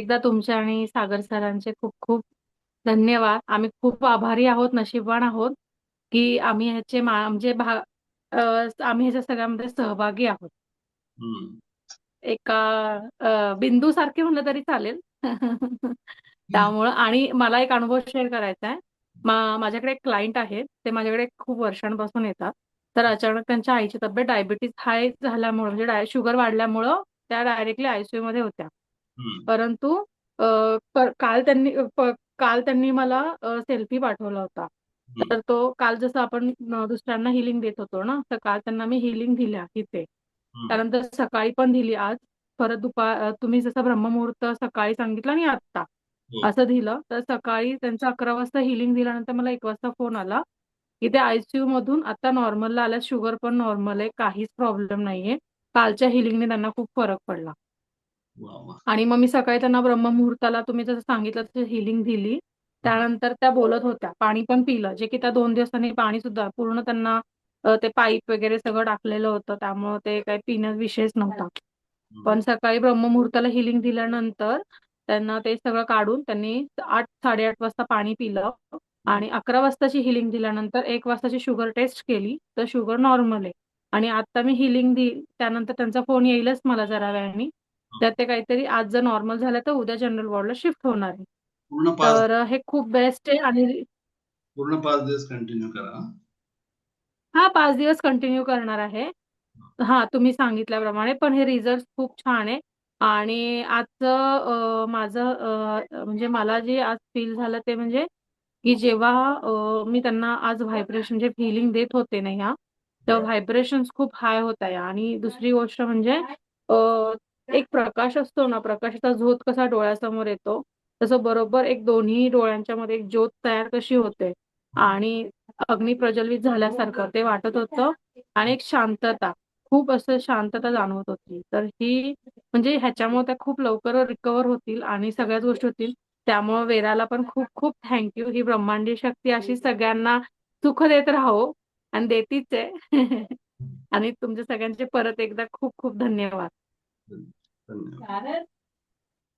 एकदा तुमचे आणि सागर सरांचे खूप खूप धन्यवाद. आम्ही खूप आभारी आहोत, नशीबवान आहोत, की आम्ही म्हणजे आम्ही ह्याच्या सगळ्यामध्ये सहभागी आहोत. हम्म. एका बिंदू सारखे म्हणलं तरी चालेल. त्यामुळं आणि मला एक अनुभव शेअर करायचा आहे. माझ्याकडे एक क्लायंट आहेत. ते माझ्याकडे खूप वर्षांपासून येतात. तर अचानक त्यांच्या आईची तब्येत डायबिटीज हाय झाल्यामुळं म्हणजे शुगर वाढल्यामुळं त्या डायरेक्टली आयसीयू मध्ये होत्या. हम्म. परंतु अ, काल त्यांनी मला सेल्फी पाठवला होता. हम्म. तर तो काल जसं आपण दुसऱ्यांना हिलिंग देत होतो ना, तर काल त्यांना मी हिलिंग दिल्या तिथे. हम्म. त्यानंतर सकाळी पण दिली आज. परत तुम्ही जसं ब्रह्ममुहूर्त सकाळी सांगितलं आणि आत्ता हो. असं दिलं. तर सकाळी त्यांचं 11 वाजता हिलिंग दिल्यानंतर मला 1 वाजता फोन आला, की ते आयसीयू मधून आता नॉर्मलला आल्या. शुगर पण नॉर्मल आहे. काहीच प्रॉब्लेम नाहीये. कालच्या हिलिंगने त्यांना खूप फरक पडला. वा वा. आणि मग मी सकाळी त्यांना ब्रह्ममुहूर्ताला तुम्ही जसं सांगितलं तसं हिलिंग दिली. हा. त्यानंतर त्या बोलत होत्या. पाणी पण पिलं, जे की त्या 2 दिवसांनी पाणी सुद्धा पूर्ण त्यांना ते पाईप वगैरे सगळं टाकलेलं होतं. त्यामुळं ते काही पिण्यात विषयच नव्हता. हम्म. पण सकाळी ब्रह्ममुहूर्ताला हिलिंग दिल्यानंतर त्यांना ते सगळं काढून त्यांनी 8, 8:30 वाजता पाणी पिलं हम्म. आणि 11 वाजताची हिलिंग दिल्यानंतर 1 वाजताची शुगर टेस्ट केली, तर शुगर नॉर्मल आहे. आणि आता मी हिलिंग त्यानंतर त्यांचा फोन येईलच मला जरा वेळाने. हा. त्यात ते काहीतरी आज जर नॉर्मल झालं तर उद्या जनरल वॉर्डला शिफ्ट होणार आहे. पूर्ण पाच तर हे खूप बेस्ट आहे आणि पूर्ण 5 दिवस कंटिन्यू करा हा. हा 5 दिवस कंटिन्यू करणार आहे. हा तुम्ही सांगितल्याप्रमाणे पण हे रिझल्ट खूप छान आहे. आणि आजचं माझं म्हणजे मला जे आज फील झालं ते म्हणजे की जेव्हा मी त्यांना आज व्हायब्रेशन जे फिलिंग देत होते ना ह्या, तर व्हायब्रेशन्स खूप हाय होत आहे. आणि दुसरी गोष्ट म्हणजे एक प्रकाश असतो ना, प्रकाशाचा झोत कसा डोळ्यासमोर येतो, तसं बरोबर एक दोन्ही डोळ्यांच्या मध्ये एक ज्योत तयार कशी होते आणि अग्नी प्रज्वलित झाल्यासारखं ते वाटत होतं. आणि एक शांतता, खूप असं शांतता जाणवत होती. तर ही म्हणजे ह्याच्यामुळे त्या खूप लवकर रिकवर होतील आणि सगळ्याच गोष्टी होतील. त्यामुळे वेदाला पण खूप खूप थँक्यू. ही ब्रह्मांडीय शक्ती अशी सगळ्यांना सुख देत राहो आणि देतीच आहे. आणि तुमच्या सगळ्यांचे परत एकदा खूप खूप धन्यवाद. धन्यवाद.